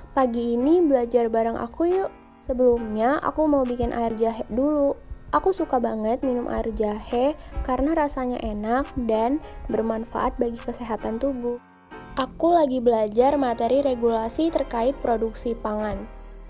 Pagi ini belajar bareng aku yuk. Sebelumnya aku mau bikin air jahe dulu. Aku suka banget minum air jahe karena rasanya enak dan bermanfaat bagi kesehatan tubuh. Aku lagi belajar materi regulasi terkait produksi pangan.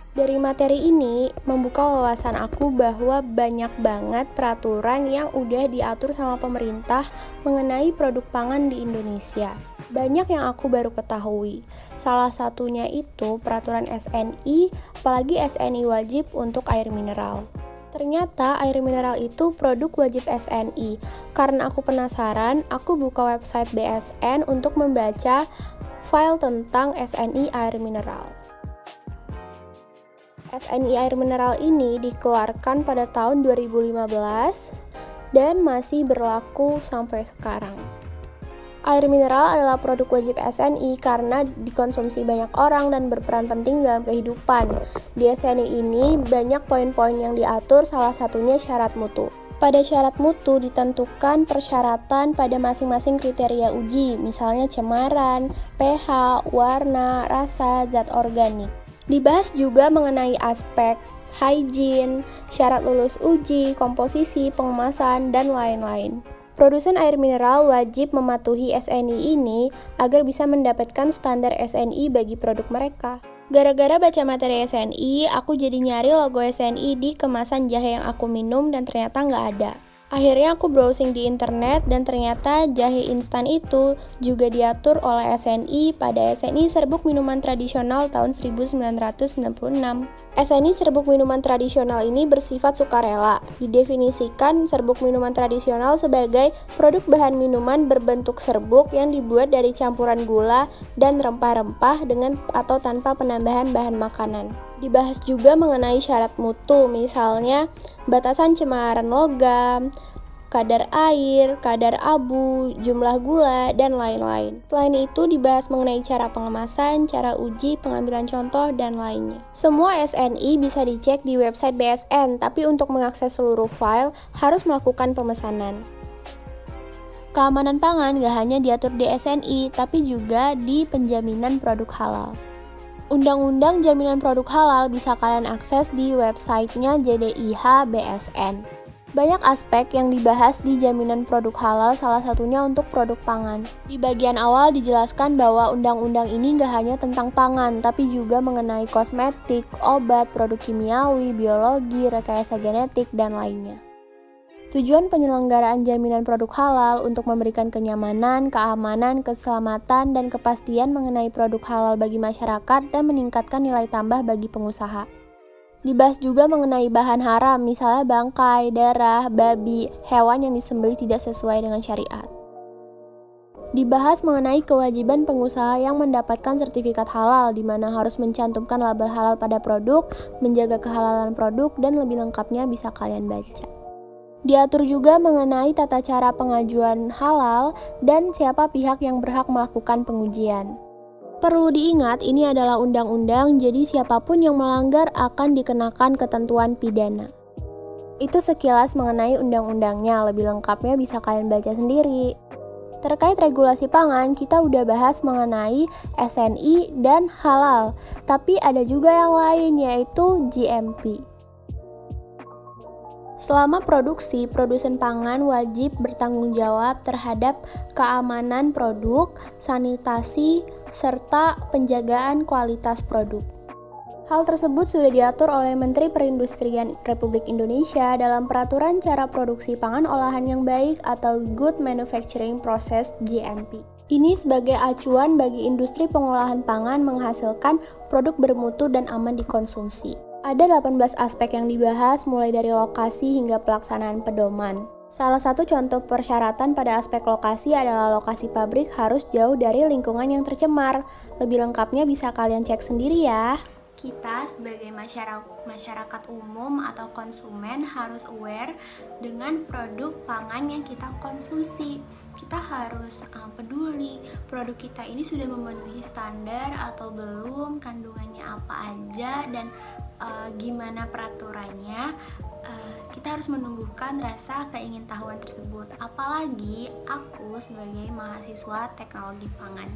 Dari materi ini, membuka wawasan aku bahwa banyak banget peraturan yang udah diatur sama pemerintah mengenai produk pangan di Indonesia. Banyak yang aku baru ketahui. Salah satunya itu peraturan SNI, apalagi SNI wajib untuk air mineral. Ternyata air mineral itu produk wajib SNI. Karena aku penasaran, aku buka website BSN untuk membaca file tentang SNI air mineral. SNI air mineral ini dikeluarkan pada tahun 2015 dan masih berlaku sampai sekarang. Air mineral adalah produk wajib SNI karena dikonsumsi banyak orang dan berperan penting dalam kehidupan. Di SNI ini banyak poin-poin yang diatur, salah satunya syarat mutu. Pada syarat mutu ditentukan persyaratan pada masing-masing kriteria uji, misalnya cemaran, pH, warna, rasa, zat organik. Dibahas juga mengenai aspek hygiene, syarat lulus uji, komposisi, pengemasan, dan lain-lain. Produsen air mineral wajib mematuhi SNI ini agar bisa mendapatkan standar SNI bagi produk mereka. Gara-gara baca materi SNI, aku jadi nyari logo SNI di kemasan jahe yang aku minum dan ternyata nggak ada. Akhirnya aku browsing di internet dan ternyata jahe instan itu juga diatur oleh SNI pada SNI Serbuk Minuman Tradisional tahun 1996. SNI Serbuk Minuman Tradisional ini bersifat sukarela. Didefinisikan serbuk minuman tradisional sebagai produk bahan minuman berbentuk serbuk yang dibuat dari campuran gula dan rempah-rempah dengan atau tanpa penambahan bahan makanan. Dibahas juga mengenai syarat mutu, misalnya batasan cemaran logam, kadar air, kadar abu, jumlah gula, dan lain-lain. Selain itu dibahas mengenai cara pengemasan, cara uji, pengambilan contoh, dan lainnya. Semua SNI bisa dicek di website BSN, tapi untuk mengakses seluruh file harus melakukan pemesanan. Keamanan pangan gak hanya diatur di SNI, tapi juga di penjaminan produk halal. Undang-undang Jaminan Produk Halal bisa kalian akses di websitenya JDIH BSN. Banyak aspek yang dibahas di jaminan produk halal, salah satunya untuk produk pangan. Di bagian awal dijelaskan bahwa undang-undang ini gak hanya tentang pangan, tapi juga mengenai kosmetik, obat, produk kimiawi, biologi, rekayasa genetik, dan lainnya. Tujuan penyelenggaraan jaminan produk halal untuk memberikan kenyamanan, keamanan, keselamatan, dan kepastian mengenai produk halal bagi masyarakat dan meningkatkan nilai tambah bagi pengusaha. Dibahas juga mengenai bahan haram, misalnya bangkai, darah, babi, hewan yang disembelih tidak sesuai dengan syariat. Dibahas mengenai kewajiban pengusaha yang mendapatkan sertifikat halal, di mana harus mencantumkan label halal pada produk, menjaga kehalalan produk, dan lebih lengkapnya bisa kalian baca. Diatur juga mengenai tata cara pengajuan halal dan siapa pihak yang berhak melakukan pengujian. Perlu diingat, ini adalah undang-undang, jadi siapapun yang melanggar akan dikenakan ketentuan pidana. Itu sekilas mengenai undang-undangnya, lebih lengkapnya bisa kalian baca sendiri. Terkait regulasi pangan, kita udah bahas mengenai SNI dan halal, tapi ada juga yang lain yaitu GMP. Selama produksi, produsen pangan wajib bertanggung jawab terhadap keamanan produk, sanitasi, serta penjagaan kualitas produk. Hal tersebut sudah diatur oleh Menteri Perindustrian Republik Indonesia dalam Peraturan Cara Produksi Pangan Olahan yang Baik atau Good Manufacturing Process GMP. Ini sebagai acuan bagi industri pengolahan pangan menghasilkan produk bermutu dan aman dikonsumsi. Ada 18 aspek yang dibahas mulai dari lokasi hingga pelaksanaan pedoman. Salah satu contoh persyaratan pada aspek lokasi adalah lokasi pabrik harus jauh dari lingkungan yang tercemar. Lebih lengkapnya bisa kalian cek sendiri ya. Kita sebagai masyarakat umum atau konsumen harus aware dengan produk pangan yang kita konsumsi. Kita harus peduli produk kita ini sudah memenuhi standar atau belum, kandungannya apa aja, dan gimana peraturannya. Kita harus menumbuhkan rasa keingintahuan tersebut. Apalagi aku sebagai mahasiswa teknologi pangan.